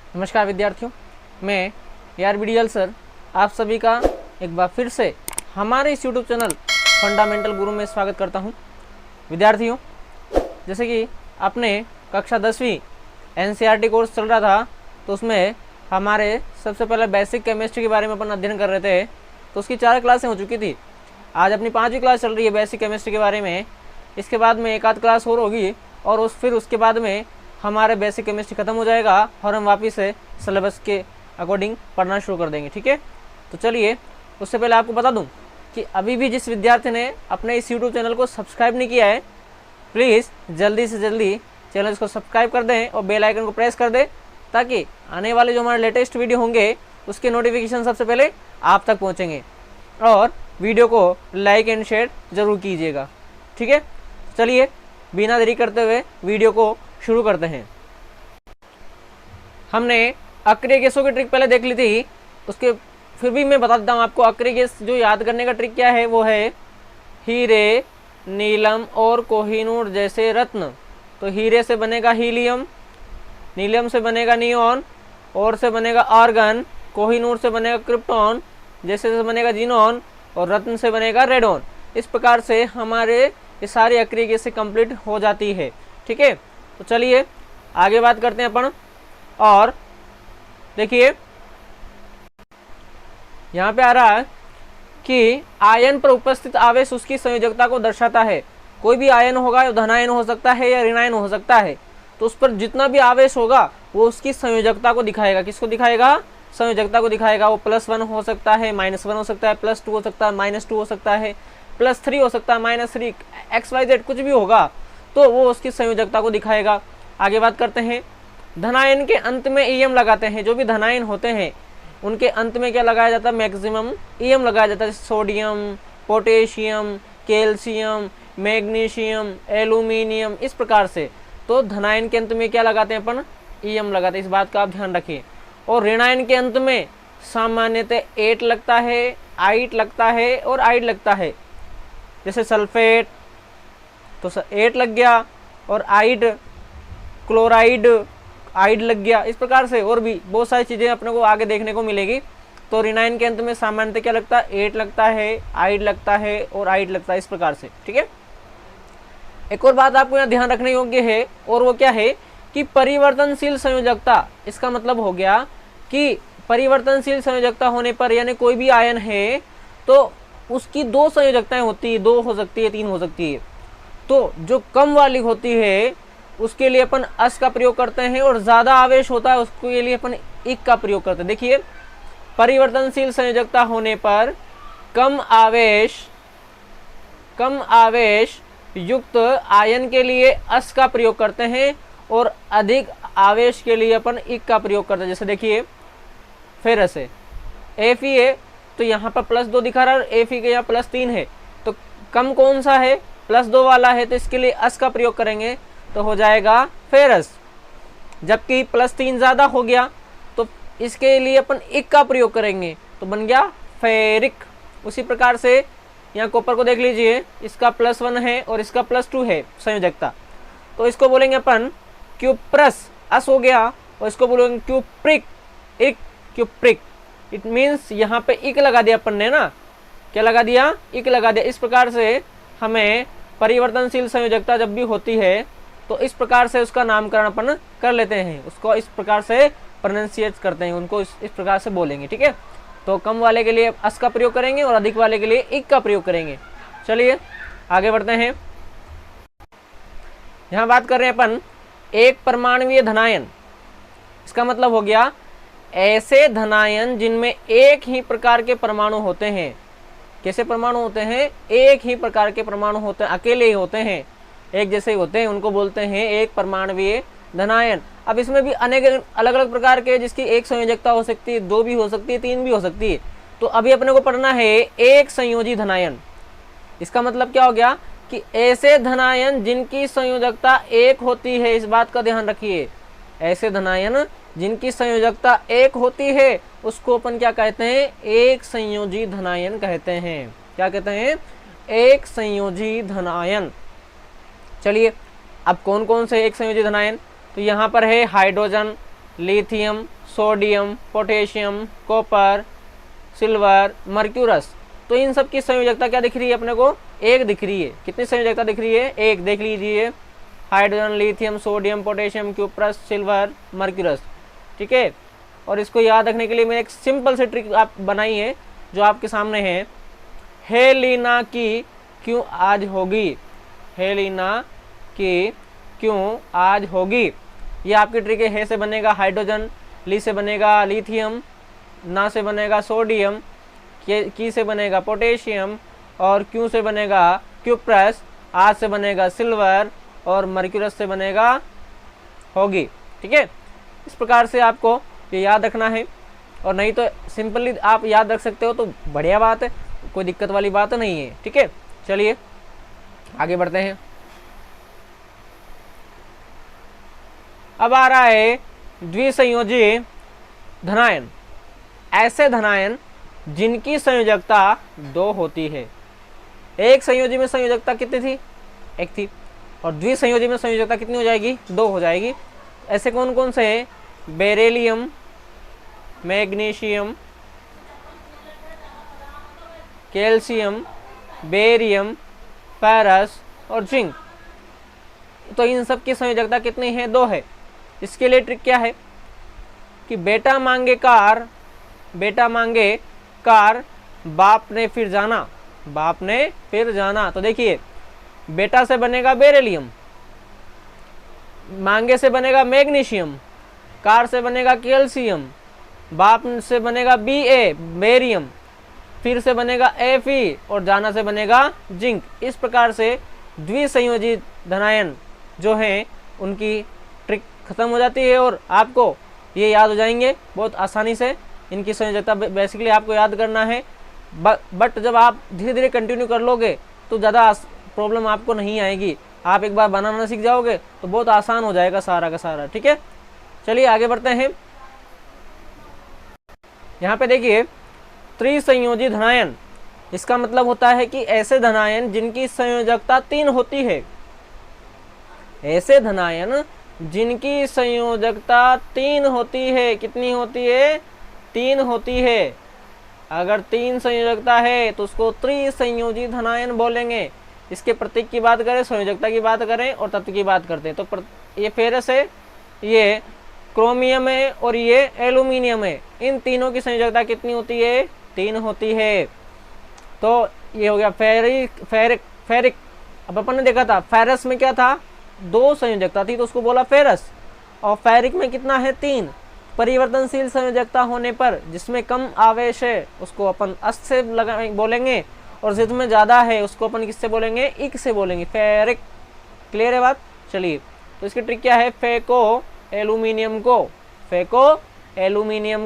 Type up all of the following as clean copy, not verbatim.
नमस्कार विद्यार्थियों, मैं ARBDL सर आप सभी का एक बार फिर से हमारे इस YouTube चैनल फंडामेंटल गुरु में स्वागत करता हूं। विद्यार्थियों, जैसे कि आपने कक्षा 10वीं NCERT कोर्स चल रहा था, तो उसमें हमारे सबसे पहले बेसिक केमिस्ट्री के बारे में अपन अध्ययन कर रहे थे। तो उसकी 4 क्लासें हो चुकी थी। आज अपनी 5वीं क्लास चल रही है बेसिक केमिस्ट्री के बारे में। इसके बाद में एक आध क्लास और होगी और फिर उसके बाद में हमारे बेसिक केमिस्ट्री खत्म हो जाएगा और हम वापस से सिलेबस के अकॉर्डिंग पढ़ना शुरू कर देंगे। ठीक है, तो चलिए, उससे पहले आपको बता दूं कि अभी भी जिस विद्यार्थी ने अपने इस YouTube चैनल को सब्सक्राइब नहीं किया है, प्लीज़ जल्दी से जल्दी चैनल को सब्सक्राइब कर दें और बेल आइकन को प्रेस कर दें, ताकि आने वाले जो हमारे लेटेस्ट वीडियो होंगे उसके नोटिफिकेशन सबसे पहले आप तक पहुँचेंगे। और वीडियो को लाइक एंड शेयर ज़रूर कीजिएगा। ठीक है, चलिए बिना देरी करते हुए वीडियो को शुरू करते हैं। हमने अक्रिय गैसों की ट्रिक पहले देख ली थी, उसके फिर भी मैं बता देता हूँ आपको। अक्रिय गैस जो याद करने का ट्रिक क्या है, वो है हीरे, नीलम और कोहिनूर जैसे रत्न। तो हीरे से बनेगा हीलियम, नीलम से बनेगा नियॉन, और से बनेगा आर्गन, कोहिनूर से बनेगा क्रिप्टॉन, जैसे से बनेगा जीनॉन, और रत्न से बनेगा रेडॉन। इस प्रकार से हमारे ये सारी अक्रिय गैसें कंप्लीट हो जाती है। ठीक है, तो चलिए आगे बात करते हैं अपन। और देखिए यहाँ पे आ रहा है कि आयन पर उपस्थित आवेश उसकी संयोजकता को दर्शाता है। कोई भी आयन होगा, या धनायन हो सकता है या ऋणायन हो सकता है, तो उस पर जितना भी आवेश होगा वो उसकी संयोजकता को दिखाएगा। किसको दिखाएगा? संयोजकता को दिखाएगा। वो +1 हो सकता है, -1 हो सकता है, +2 हो सकता है, -2 हो सकता है, +3 हो सकता है, -3, XYZ कुछ भी होगा, तो वो उसकी संयोजकता को दिखाएगा। आगे बात करते हैं। धनायन के अंत में EM लगाते हैं। जो भी धनायन होते हैं उनके अंत में क्या लगाया जाता है? मैक्सिमम EM लगाया जाता है। Sodium, potassium, calcium, magnesium, aluminium, इस प्रकार से। तो धनायन के अंत में क्या लगाते हैं अपन? EM लगाते हैं। इस बात का आप ध्यान रखिए। और ऋणायन के अंत में सामान्यतः 8 लगता है, आइट लगता है और आइड लगता है। जैसे सल्फेट तो 8 लग गया, और आइड, क्लोराइड, आइड लग गया। इस प्रकार से और भी बहुत सारी चीज़ें अपने को आगे देखने को मिलेगी। तो ऋणायन के अंत में सामान्यतः क्या लगता है? 8 लगता है, आइड लगता है और आइड लगता है, इस प्रकार से। ठीक है, एक और बात आपको यहाँ ध्यान रखने योग्य है, और वो क्या है कि परिवर्तनशील संयोजकता। इसका मतलब हो गया कि परिवर्तनशील संयोजकता होने पर, यानी कोई भी आयन है तो उसकी 2 संयोजकताएं होती है, 2 हो सकती है, 3 हो सकती है। तो जो कम वाली होती है उसके लिए अपन अस का प्रयोग करते हैं, और ज़्यादा आवेश होता है उसके लिए अपन इक का प्रयोग करते हैं। देखिए, परिवर्तनशील संयोजकता होने पर कम आवेश युक्त आयन के लिए अस का प्रयोग करते हैं, और अधिक आवेश के लिए अपन इक का प्रयोग करते हैं। जैसे देखिए फेरस है, Fe है, तो यहाँ पर +2 दिखा रहा है, Fe के यहाँ +3 है। तो कम कौन सा है? +2 वाला है, तो इसके लिए अस का प्रयोग करेंगे तो हो जाएगा फेरस। जबकि +3 ज़्यादा हो गया तो इसके लिए अपन इक का प्रयोग करेंगे तो बन गया फेरिक। उसी प्रकार से यहाँ कॉपर को देख लीजिए, इसका +1 है और इसका +2 है संयोजकता, तो इसको बोलेंगे अपन क्यूप्रस, अस हो गया, और इसको बोलेंगे क्यूप्रिक, इक, क्यूप्रिक। इट मीन्स यहाँ पे इक लगा दिया अपन ने ना, क्या लगा दिया? इक लगा दिया। इस प्रकार से हमें परिवर्तनशील संयोजकता जब भी होती है तो इस प्रकार से उसका नामकरण अपन कर लेते हैं, उसको इस प्रकार से प्रोनाउंसिएट करते हैं, उनको इस प्रकार से बोलेंगे। ठीक है, तो कम वाले के लिए अस का प्रयोग करेंगे और अधिक वाले के लिए इक का प्रयोग करेंगे। चलिए आगे बढ़ते हैं। यहाँ बात कर रहे हैं अपन एक परमाणुवीय धनायन। इसका मतलब हो गया ऐसे धनायन जिनमें एक ही प्रकार के परमाणु होते हैं। कैसे परमाणु होते हैं? एक ही प्रकार के परमाणु होते हैं, अकेले ही होते हैं, एक जैसे ही होते हैं, उनको बोलते हैं एक परमाणुवीय धनायन। अब इसमें भी अनेक अलग अलग प्रकार के, जिसकी एक संयोजकता हो सकती है, 2 भी हो सकती है, 3 भी हो सकती है। तो अभी अपने को पढ़ना है एक संयोजी धनायन। इसका मतलब क्या हो गया कि ऐसे धनायन जिनकी संयोजकता 1 होती है। इस बात का ध्यान रखिए, ऐसे धनायन जिनकी संयोजकता 1 होती है उसको अपन क्या कहते हैं? एक संयोजी धनायन कहते हैं। क्या कहते हैं? एक संयोजी धनायन। चलिए अब कौन कौन से एक संयोजी धनायन? तो यहाँ पर है hydrogen, lithium, sodium, potassium, copper, silver, mercurous. तो इन सब की संयोजकता क्या दिख रही है अपने को? एक दिख रही है। कितनी संयोजकता दिख रही है? एक। देख लीजिए, hydrogen, lithium, sodium, potassium, cuprous, silver, mercurous. ठीक है। और इसको याद रखने के लिए मैंने एक सिंपल सी ट्रिक आप बनाई है जो आपके सामने है। हेलिना की क्यों आज होगी? हेलिना की क्यों आज होगी? ये आपकी ट्रिक है। से बनेगा हाइड्रोजन, ली से बनेगा लिथियम, ना से बनेगा सोडियम, की से बनेगा पोटेशियम, और क्यू से बनेगा क्यूप्रस, आर से बनेगा सिल्वर, और मर्क्यूरस से बनेगा होगी। ठीक है। इस प्रकार से आपको ये याद रखना है, और नहीं तो सिंपली आप याद रख सकते हो तो बढ़िया बात है, कोई दिक्कत वाली बात नहीं है। ठीक है। चलिए आगे बढ़ते हैं। अब आ रहा है द्विसंयोजी धनायन। ऐसे धनायन जिनकी संयोजकता 2 होती है। एक संयोजी में संयोजकता कितनी थी? 1 थी। और द्विसंयोजी में संयोजकता कितनी हो जाएगी? 2 हो जाएगी। ऐसे कौन कौन से हैं? Beryllium, magnesium, calcium, barium, ferrous और जिंक। तो इन सब की संयोजकता कितनी है? 2 है। इसके लिए ट्रिक क्या है कि बेटा मांगे कार, बाप ने फिर जाना, बाप ने फिर जाना। तो देखिए, बेटा से बनेगा बेरिलियम, मांगे से बनेगा मैग्नीशियम, कार से बनेगा कैल्शियम, बाप से बनेगा Ba बेरियम, फिर से बनेगा Fe और जाना से बनेगा जिंक। इस प्रकार से द्विसंयोजी धनायन जो हैं उनकी ट्रिक खत्म हो जाती है और आपको ये याद हो जाएंगे बहुत आसानी से। इनकी संयोजकता बेसिकली आपको याद करना है, बट जब आप धीरे धीरे कंटिन्यू कर लोगे तो ज़्यादा प्रॉब्लम आपको नहीं आएगी। आप एक बार बनाना सीख जाओगे तो बहुत आसान हो जाएगा सारा का सारा। ठीक है। चलिए आगे बढ़ते हैं। यहाँ पे देखिए, त्रिसंयोजी धनायन, इसका मतलब होता है कि ऐसे धनायन जिनकी संयोजकता 3 होती है। ऐसे धनायन जिनकी संयोजकता 3 होती है। कितनी होती है? 3 होती है। अगर 3 संयोजकता है तो उसको त्रिसंयोजी धनायन बोलेंगे। इसके प्रतीक की बात करें, संयोजकता की बात करें और तत्व की बात करते हैं तो ये फेरस है, ये क्रोमियम है और ये एल्यूमिनियम है। इन तीनों की संयोजकता कितनी होती है? 3 होती है। तो ये हो गया फेरिक। अब अपन ने देखा था फेरस में क्या था? 2 संयोजकता थी तो उसको बोला फेरस। और फेरिक में कितना है? 3। परिवर्तनशील संयोजकता होने पर जिसमें कम आवेश है उसको अपन अस से बोलेंगे, और जिसमें ज़्यादा है उसको अपन किससे बोलेंगे? इक से बोलेंगे, फेरिक। क्लियर है बात? चलिए, तो इसकी ट्रिक क्या है? फेको एल्यूमिनियम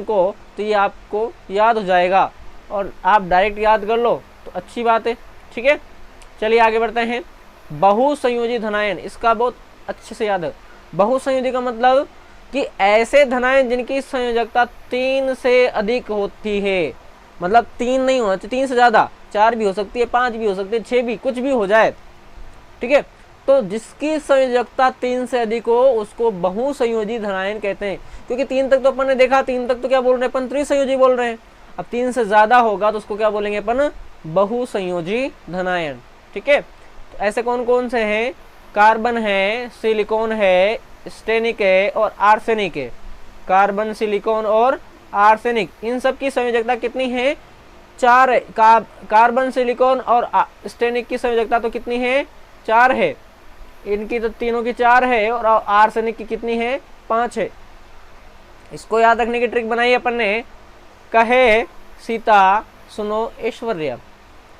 को, तो ये आपको याद हो जाएगा और आप डायरेक्ट याद कर लो तो अच्छी बात है। ठीक है। चलिए आगे बढ़ते हैं। बहुसंयोजी धनायन, इसका बहुत अच्छे से याद है। बहुसंयोजी का मतलब कि ऐसे धनायन जिनकी संयोजकता 3 से अधिक होती है। मतलब 3 नहीं होना चाहिए, 3 से ज़्यादा, 4 भी हो सकती है, 5 भी हो सकती है, 6 भी, कुछ भी हो जाए। ठीक है। तो जिसकी संयोजकता 3 से अधिक हो उसको बहुसंयोजी धनायन कहते हैं। क्योंकि 3 तक तो अपन ने देखा, 3 तक तो क्या बोल रहे हैं अपन? त्रिसंयोजी बोल रहे हैं। अब 3 से ज़्यादा होगा तो उसको क्या बोलेंगे अपन? बहुसंयोजी धनायन। ठीक है। तो ऐसे कौन कौन से हैं? कार्बन है, सिलिकॉन है, स्टेनिक है और आर्सेनिक है। कार्बन, सिलिकॉन और आर्सेनिक, इन सब की संयोजकता कितनी है? 4 है। कार्बन, सिलिकॉन और स्टेनिक की संयोजकता तो कितनी है? 4 है। इनकी तो तीनों की 4 है और आर्सेनिक की कितनी है? 5 है। इसको याद रखने की ट्रिक बनाई अपन ने। कहे सीता सुनो ऐश्वर्या,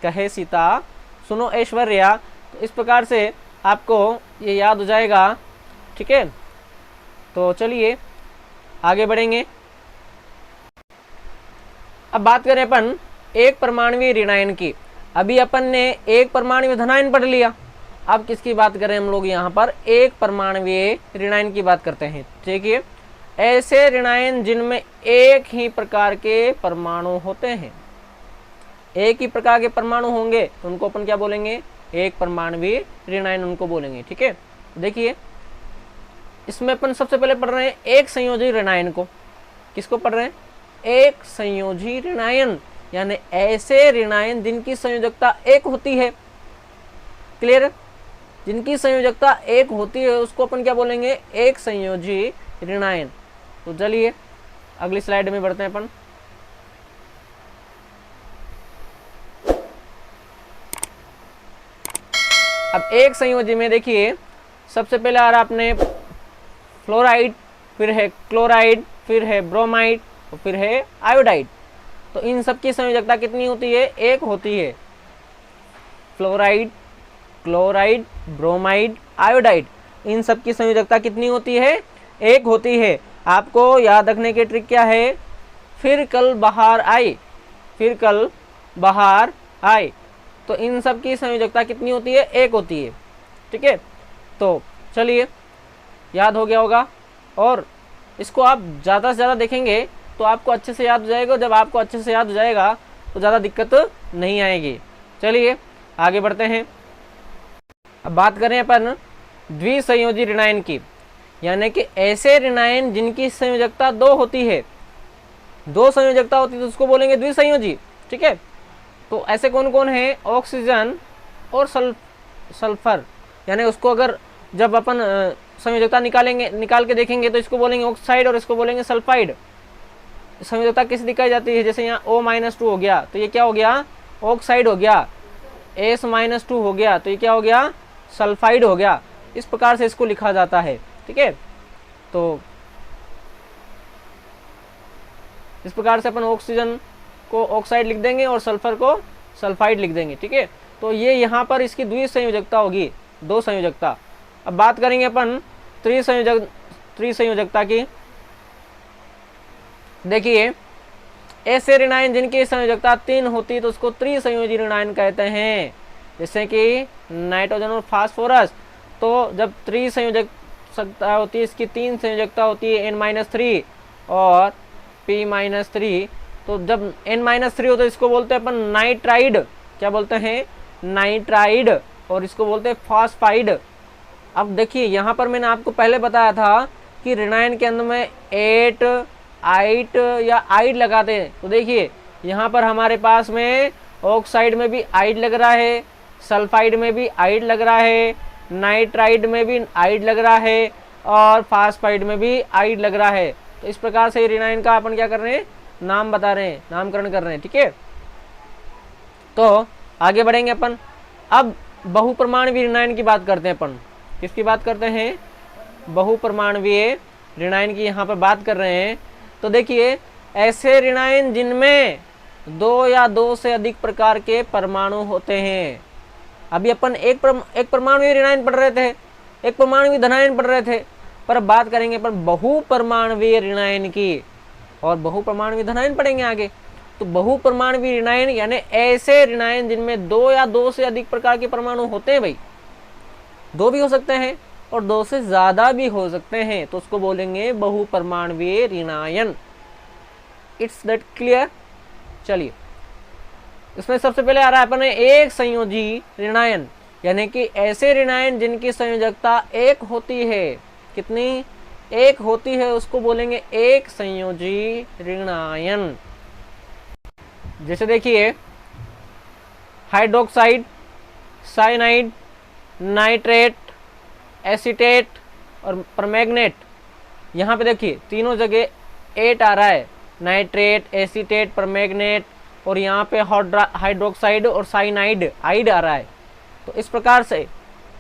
कहे सीता सुनो ऐश्वर्या। तो इस प्रकार से आपको ये याद हो जाएगा। ठीक है। तो चलिए आगे बढ़ेंगे। अब बात करें अपन एक परमाणुवीय ऋणायन की। अभी अपन ने एक परमाणुवीय धनायन पढ़ लिया, अब किसकी बात करें हम लोग? यहाँ पर एक परमाणुवीय ऋणायन की बात करते हैं। देखिए, ऐसे ऋणायन जिनमें एक ही प्रकार के परमाणु होते हैं। एक ही प्रकार के परमाणु होंगे तो उनको अपन क्या बोलेंगे? एक परमाणुवीय ऋणायन उनको बोलेंगे। ठीक है। देखिए, इसमें अपन सबसे पहले पढ़ रहे हैं एक संयोजी ऋणायन को। किसको पढ़ रहे हैं? एक संयोजी ऋणायन, यानी ऐसे ऋणायन जिनकी संयोजकता एक होती है। क्लियर? जिनकी संयोजकता एक होती है उसको अपन क्या बोलेंगे? एक संयोजी ऋणायन। तो चलिए अगली स्लाइड में बढ़ते हैं अपन। अब एक संयोजी में देखिए सबसे पहले आ रहा अपने फ्लोराइड, फिर है क्लोराइड, फिर है ब्रोमाइड और फिर है आयोडाइड। तो इन सब की संयोजकता कितनी होती है? एक होती है। फ्लोराइड, क्लोराइड, ब्रोमाइड, आयोडाइड, इन सब की संयोजकता कितनी होती है? एक होती है। आपको याद रखने की ट्रिक क्या है? फिर कल बाहर आई, फिर कल बाहर आई। तो इन सब की संयोजकता कितनी होती है? एक होती है। ठीक है, तो चलिए याद हो गया होगा। और इसको आप ज़्यादा से ज़्यादा देखेंगे तो आपको अच्छे से याद हो जाएगा। जब आपको अच्छे से याद हो जाएगा तो ज़्यादा दिक्कत नहीं आएगी। चलिए आगे बढ़ते हैं। अब बात करें अपन द्विसंयोजी ऋणायन की, यानी कि ऐसे ऋणायन जिनकी संयोजकता दो होती है। दो संयोजकता होती है तो उसको बोलेंगे द्विसंयोजी। ठीक है, तो ऐसे कौन कौन है? ऑक्सीजन और सल्फर, यानी उसको अगर जब अपन संयोजकता निकाल के देखेंगे तो इसको बोलेंगे ऑक्साइड और इसको बोलेंगे सल्फाइड। संयोजकता किस दिखाई जाती है? जैसे यहाँ O-2 हो गया तो ये क्या हो गया? ऑक्साइड हो गया। S-2 हो गया तो ये क्या हो गया? सल्फाइड हो गया। इस प्रकार से इसको लिखा जाता है। ठीक है, तो इस प्रकार से अपन ऑक्सीजन को ऑक्साइड लिख देंगे और सल्फर को सल्फाइड लिख देंगे। ठीक है, तो ये यहाँ पर इसकी द्विसंयोजकता होगी, दो संयोजकता। अब बात करेंगे अपन त्रिसंयोजकता की। देखिए ऐसे ऋणायन जिनकी संयोजकता 3 होती है तो उसको त्रिसंयोजी ऋणायन कहते हैं। जैसे कि नाइट्रोजन और फास्फोरस, तो जब त्रिसंयोजकता होती है, इसकी 3 संयोजकता होती है N-3 और P-3। तो जब N-3 हो तो इसको बोलते हैं अपन नाइट्राइड। क्या बोलते हैं? नाइट्राइड। और इसको बोलते हैं फॉस्फाइड। अब देखिए यहाँ पर मैंने आपको पहले बताया था कि ऋणायन के अंदर में एट, आइट या आइड लगाते हैं। तो देखिए यहाँ पर हमारे पास में ऑक्साइड में भी आइड लग रहा है, सल्फाइड में भी आइड लग रहा है, नाइट्राइड में भी आइड लग रहा है और फास्फाइड में भी आइड लग रहा है। तो इस प्रकार से ऋणायन का अपन क्या कर रहे हैं? नाम बता रहे हैं, नामकरण कर रहे हैं। ठीक है, तो आगे बढ़ेंगे अपन। अब बहुपरमाणवीय ऋणायन की बात करते हैं अपन। किसकी बात करते हैं? बहुपरमाणवीय ऋणायन की यहाँ पर बात कर रहे हैं। तो देखिए ऐसे ऋणायन जिनमें 2 या 2 से अधिक प्रकार के परमाणु होते हैं। अभी अपन एक परमाणुवीय ऋणायन पढ़ रहे थे, एक परमाणुवीय धनायन पढ़ रहे थे, पर अब बात करेंगे अपन बहुपरमाणवीय ऋणायन की और बहुपरमाणुवीय धनायन पढ़ेंगे आगे। तो बहुपरमाणुवीय ऋणायन यानी ऐसे ऋणायन जिनमें 2 या 2 से अधिक प्रकार के परमाणु होते हैं। भाई 2 भी हो सकते हैं और 2 से ज्यादा भी हो सकते हैं, तो उसको बोलेंगे बहुपरमाणुवीय ऋणायन। It's that clear? चलिए इसमें सबसे पहले आ रहा है अपने एक संयोजी ऋणायन, यानी कि ऐसे ऋणायन जिनकी संयोजकता एक होती है। कितनी? एक होती है, उसको बोलेंगे एक संयोजी ऋणायन। जैसे देखिए हाइड्रोक्साइड, साइनाइड, नाइट्रेट, एसीटेट और परमैंगनेट। यहाँ पे देखिए तीनों जगह 8 आ रहा है, नाइट्रेट, एसीटेट, परमैंगनेट, और यहाँ पे हाइड्रोक्साइड और साइनाइड आइड आ रहा है। तो इस प्रकार से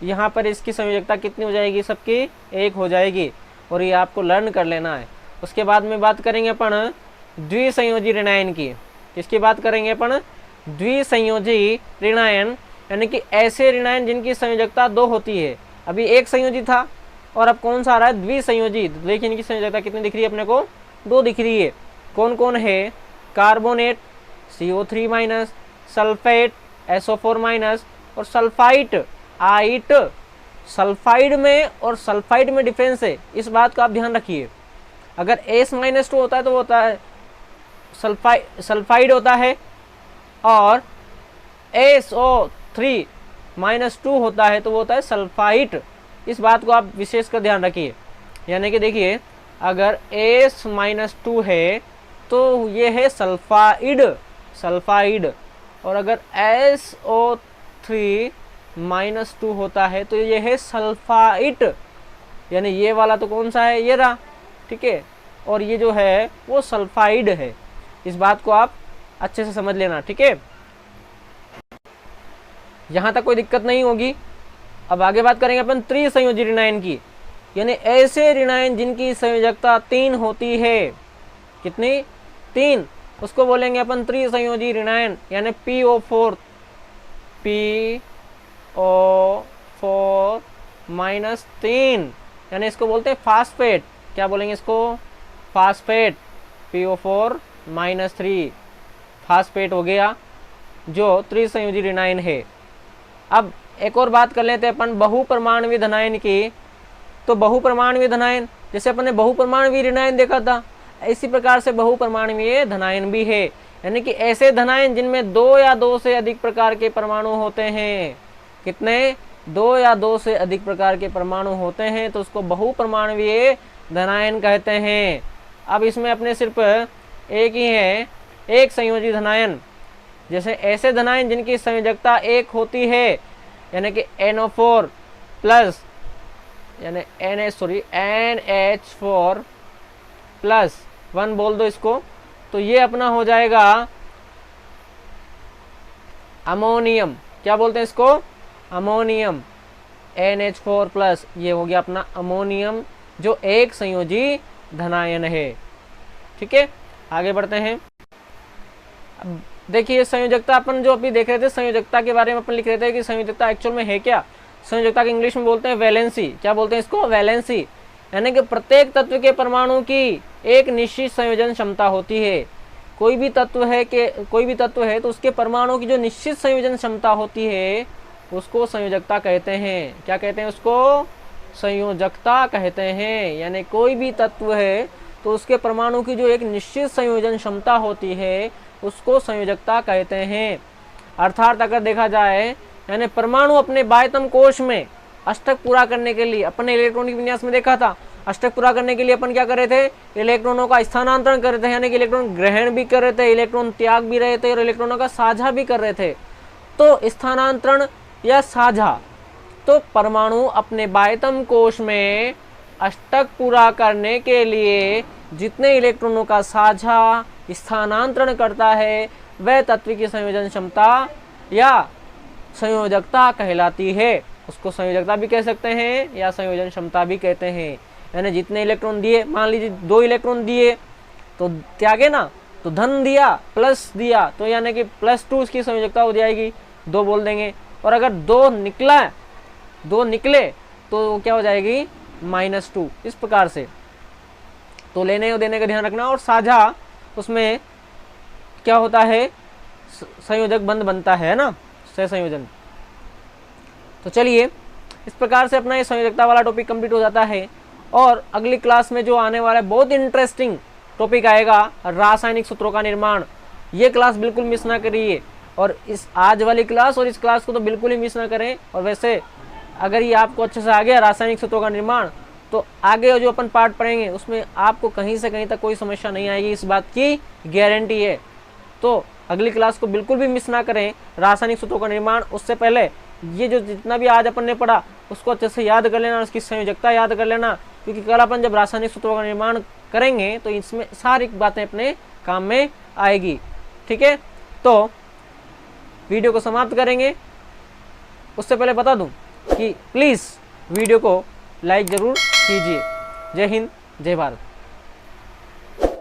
यहाँ पर इसकी संयोजकता कितनी हो जाएगी? सबकी एक हो जाएगी, और ये आपको लर्न कर लेना है। उसके बाद में बात करेंगे अपन द्विसंयोजी ऋणायन की। किसकी बात करेंगे अपन? द्विसंयोजी ऋणायन, यानी कि ऐसे ऋणायन जिनकी संयोजकता 2 होती है। अभी एक संयोजी था और अब कौन सा आ रहा है? द्विसंयोजी। लेकिन इनकी संयोजकता कितनी दिख रही है अपने को? 2 दिख रही है। कौन कौन है? कार्बोनेट CO3-, सल्फेट SO4- और सल्फाइट आइट। सल्फाइड में और सल्फाइड में डिफरेंस है, इस बात का आप ध्यान रखिए। अगर S-2 होता है तो वो होता है सल्फाइड होता है, और SO3-2 होता है तो वो होता है सल्फाइट। इस बात को आप विशेष कर ध्यान रखिए। यानी कि देखिए अगर S-2 है तो ये है सल्फाइड, सल्फाइड। और अगर SO3-2 होता है तो ये है सल्फाइट, यानी ये वाला तो कौन सा है, ये रहा, ठीक है। और ये जो है वो सल्फाइड है। इस बात को आप अच्छे से समझ लेना, ठीक है। यहाँ तक कोई दिक्कत नहीं होगी। अब आगे बात करेंगे अपन त्रिसंयोजी ऋणायन की, यानी ऐसे ऋणायन जिनकी संयोजकता 3 होती है। कितनी? 3। उसको बोलेंगे अपन त्रिसंयोजी ऋणायन, यानी PO4 -3, यानी इसको बोलते हैं फास्फेट। क्या बोलेंगे इसको? फास्फेट। PO4-3 फास्फेट हो गया जो त्रिसंयोजी ऋणायन है। अब एक और बात कर लेते हैं अपन बहुपरमाणुवी धनायन की। तो बहुपरमाणुवी धनायन, जैसे अपन ने बहुपरमाणुवी ऋणायन देखा था, इसी प्रकार से बहुपरमाणुवीय धनायन भी है, यानी कि ऐसे धनायन जिनमें 2 या 2 से अधिक प्रकार के परमाणु होते हैं। कितने? 2 या 2 से अधिक प्रकार के परमाणु होते हैं, तो उसको बहुपरमाणुवीय धनायन कहते हैं। अब इसमें अपने सिर्फ एक ही है, एक संयोजी धनायन। जैसे ऐसे धनायन जिनकी संयोजकता 1 होती है, यानी कि NO4 प्लस, यानी NH4 प्लस 1 बोल दो इसको, तो ये अपना हो जाएगा अमोनियम। क्या बोलते हैं इसको? अमोनियम। NH4 प्लस, ये हो गया अपना अमोनियम जो एक संयोजी धनायन है, ठीक है। आगे बढ़ते हैं। अब देखिए संयोजकता अपन जो अभी देख रहे थे, संयोजकता के बारे में अपन लिख रहे थे कि संयोजकता एक्चुअल में है क्या। संयोजकता के इंग्लिश में बोलते हैं वैलेंसी। क्या बोलते हैं इसको? वैलेंसी। यानी कि प्रत्येक तत्व के परमाणु की एक निश्चित संयोजन क्षमता होती है। कोई भी तत्व है तो उसके परमाणु की जो निश्चित संयोजन क्षमता होती है उसको संयोजकता कहते हैं। क्या कहते हैं उसको? संयोजकता कहते हैं। यानी कोई भी तत्व है तो उसके परमाणु की जो एक निश्चित संयोजन क्षमता होती है उसको संयोजकता कहते हैं। अर्थात अगर देखा जाए, यानी परमाणु अपने बाह्यतम कोश में अष्टक पूरा करने के लिए, अपने इलेक्ट्रॉनिक विन्यास में देखा था, अष्टक पूरा करने के लिए अपन क्या कर रहे थे? इलेक्ट्रॉनों का स्थानांतरण कर रहे थे, यानी कि इलेक्ट्रॉन ग्रहण भी कर रहे थे, इलेक्ट्रॉन त्याग भी रहे थे और इलेक्ट्रॉनों का साझा भी कर रहे थे। तो स्थानांतरण या साझा, तो परमाणु अपने बाह्यतम कोश में अष्टक पूरा करने के लिए जितने इलेक्ट्रॉनों का साझा स्थानांतरण करता है वह तत्व की संयोजन क्षमता या संयोजकता कहलाती है। उसको संयोजकता भी कह सकते हैं या संयोजन क्षमता भी कहते हैं। यानी जितने इलेक्ट्रॉन दिए, मान लीजिए 2 इलेक्ट्रॉन दिए तो त्यागे ना, तो धन दिया प्लस दिया, तो यानी कि +2 इसकी संयोजकता हो जाएगी, 2 बोल देंगे। और अगर 2 निकले तो क्या हो जाएगी? -2। इस प्रकार से तो लेने और देने का ध्यान रखना। और साझा, उसमें क्या होता है? संयोजक बंध बनता है ना, सहसंयोजन। तो चलिए इस प्रकार से अपना ये संयोजकता वाला टॉपिक कंप्लीट हो जाता है। और अगली क्लास में जो आने वाला है बहुत इंटरेस्टिंग टॉपिक आएगा, रासायनिक सूत्रों का निर्माण। ये क्लास बिल्कुल मिस ना करिए, और इस आज वाली क्लास और इस क्लास को तो बिल्कुल ही मिस ना करें। और वैसे अगर ये आपको अच्छे से आ गया रासायनिक सूत्रों का निर्माण, तो आगे जो अपन पार्ट पढ़ेंगे उसमें आपको कहीं से कहीं तक कोई समस्या नहीं आएगी, इस बात की गारंटी है। तो अगली क्लास को बिल्कुल भी मिस ना करें, रासायनिक सूत्रों का निर्माण। उससे पहले ये जो जितना भी आज अपन ने पढ़ा उसको अच्छे से याद कर लेना, उसकी संयोजकता याद कर लेना, क्योंकि कल अपन जब रासायनिक सूत्रों का निर्माण करेंगे तो इसमें सारी बातें अपने काम में आएगी, ठीक है। तो वीडियो को समाप्त करेंगे। उससे पहले बता दूं कि प्लीज़ वीडियो को लाइक ज़रूर कीजिए। जय हिंद, जय भारत।